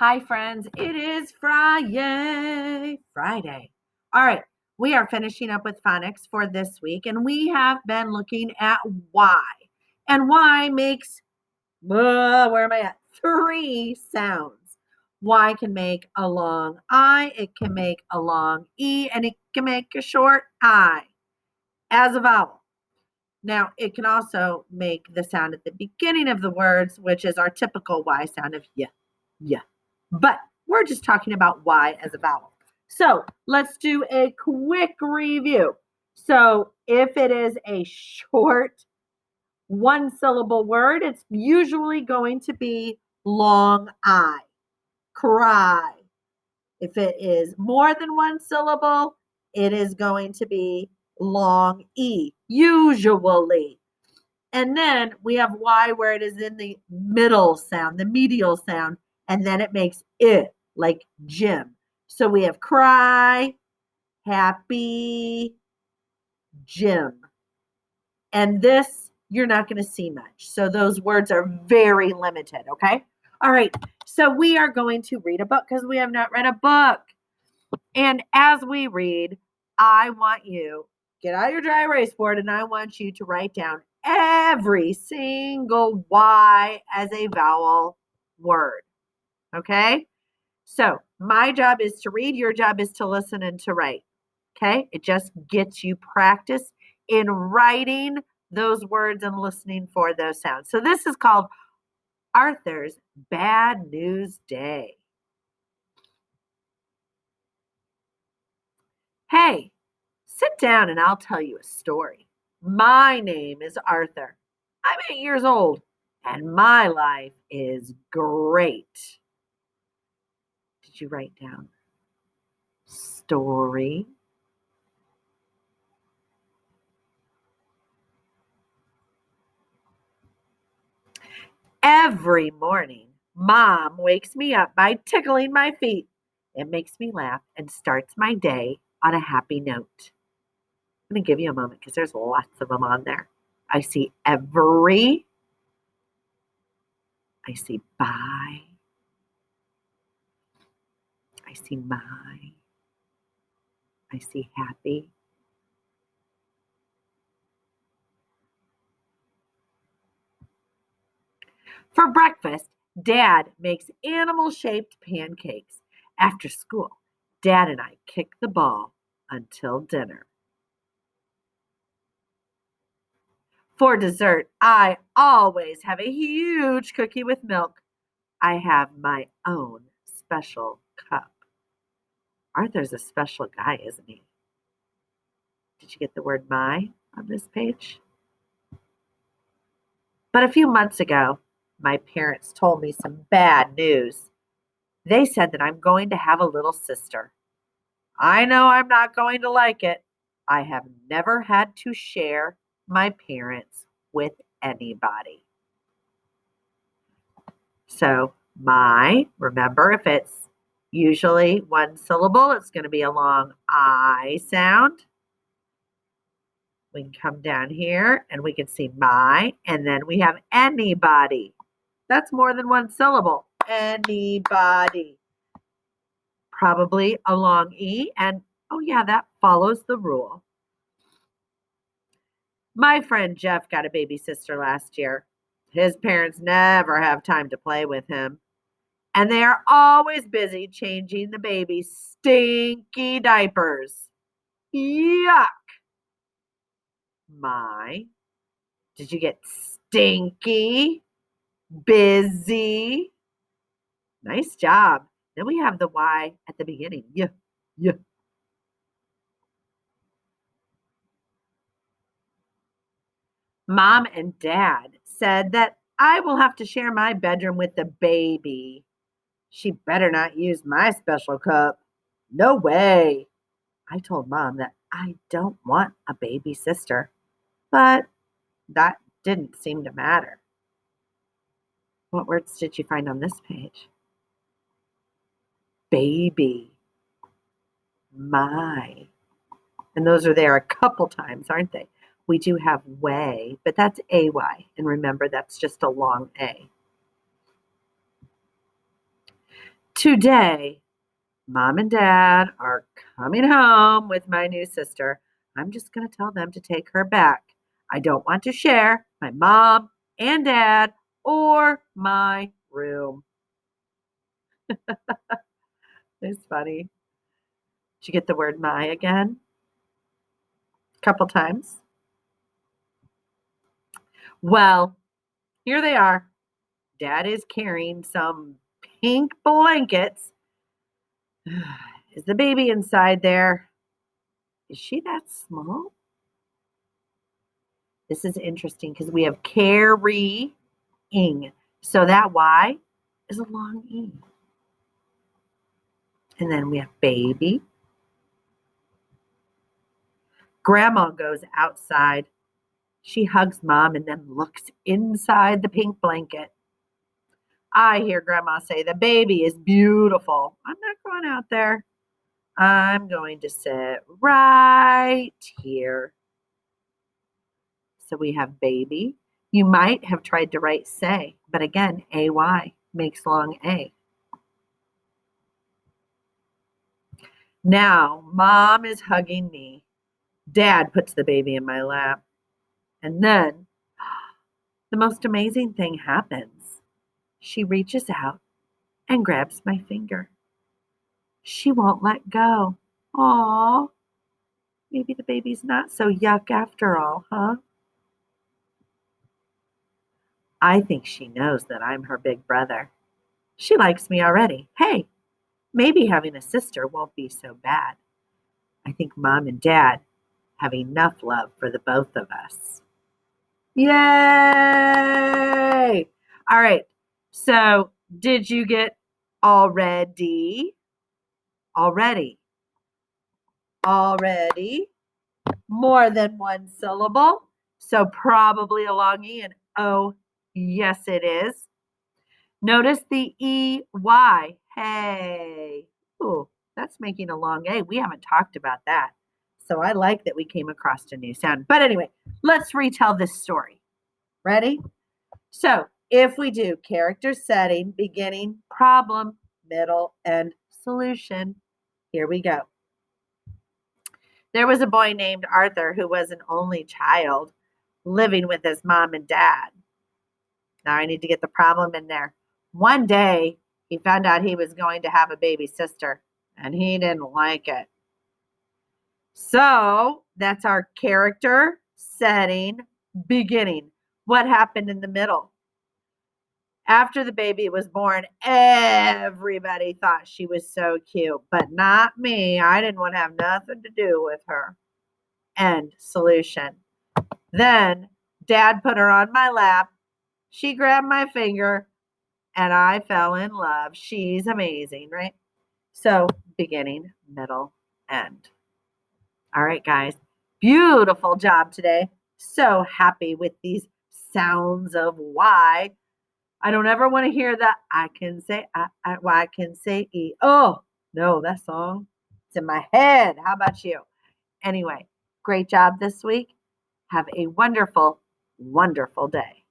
Hi, friends. It is Friday. All right. We are finishing up with phonics for this week, and we have been looking at Y. And Y makes, where am I at? 3 sounds. Y can make a long I, it can make a long E, and it can make a short I as a vowel. Now, it can also make the sound at the beginning of the words, which is our typical Y sound of yeah, yeah. But we're just talking about Y as a vowel. So let's do a quick review. So if it is a short 1-syllable word, it's usually going to be long I, cry. If it is more than 1 syllable, it is going to be long E, usually. And then we have Y where it is in the middle sound, the medial sound, and then it makes it like Jim. So we have cry, happy, Jim. And this you're not going to see much. So those words are very limited, okay? All right. So we are going to read a book because we have not read a book. And as we read, I want you get out your dry erase board and I want you to write down every single Y as a vowel word. Okay? So my job is to read, your job is to listen and to write. Okay? It just gets you practice in writing those words and listening for those sounds. So this is called Arthur's Bad News Day. Hey, sit down and I'll tell you a story. My name is Arthur. I'm 8 years old and my life is great. Did you write down story? Every morning, Mom wakes me up by tickling my feet. It makes me laugh and starts my day on a happy note. I'm going to give you a moment because there's lots of them on there. I see every. I see by. I see my. I see happy. For breakfast, Dad makes animal-shaped pancakes. After school, Dad and I kick the ball until dinner. For dessert, I always have a huge cookie with milk. I have my own special cup. Arthur's a special guy, isn't he? Did you get the word my on this page? But a few months ago, my parents told me some bad news. They said that I'm going to have a little sister. I know I'm not going to like it. I have never had to share my parents with anybody. So remember, if it's usually 1 syllable, it's going to be a long I sound. We can come down here and we can see my, and then we have anybody. That's more than 1 syllable. Anybody. Probably a long E, and oh yeah, that follows the rule. My friend Jeff got a baby sister last year. His parents never have time to play with him. And they are always busy changing the baby's stinky diapers. Yuck. My. Did you get stinky? Busy? Nice job. Then we have the Y at the beginning. Yeah, yeah. Mom and Dad said that I will have to share my bedroom with the baby. She better not use my special cup. No way. I told Mom that I don't want a baby sister, but that didn't seem to matter. What words did you find on this page? Baby. My. And those are there a couple times, aren't they? We do have way, but that's AY. And remember, that's just a long A. Today, Mom and Dad are coming home with my new sister. I'm just going to tell them to take her back. I don't want to share my mom and dad or my room. It's funny. Did you get the word my again? A couple times. Well, here they are. Dad is carrying some pink blankets. Is the baby inside there? Is she that small? This is interesting because we have carrying. So that Y is a long E. And then we have baby. Grandma goes outside. She hugs Mom and then looks inside the pink blanket. I hear Grandma say, the baby is beautiful. I'm not going out there. I'm going to sit right here. So we have baby. You might have tried to write say, but again, AY makes long A. Now, Mom is hugging me. Dad puts the baby in my lap. And then the most amazing thing happens. She reaches out and grabs my finger. She won't let go. Aw, maybe the baby's not so yuck after all, huh? I think she knows that I'm her big brother. She likes me already. Hey, maybe having a sister won't be so bad. I think Mom and Dad have enough love for the both of us. Yay! All right. So, did you get already? Already. Already. More than one syllable. So, probably a long E. And oh, yes, it is. Notice the EY. Hey. Ooh, that's making a long A. We haven't talked about that. So, I like that we came across a new sound. But anyway, let's retell this story. Ready? So if we do character setting, beginning, problem, middle, and solution, here we go. There was a boy named Arthur who was an only child living with his mom and dad. Now I need to get the problem in there. One day, he found out he was going to have a baby sister, and he didn't like it. So that's our character setting, beginning. What happened in the middle? After the baby was born, everybody thought she was so cute, but not me. I didn't want to have nothing to do with her. End solution. Then Dad put her on my lap. She grabbed my finger and I fell in love. She's amazing, right? So beginning, middle, end. All right, guys. Beautiful job today. So happy with these sounds of Y. I don't ever want to hear that I can say I can say E. Oh, no, that song. It's in my head. How about you? Anyway, great job this week. Have a wonderful, wonderful day.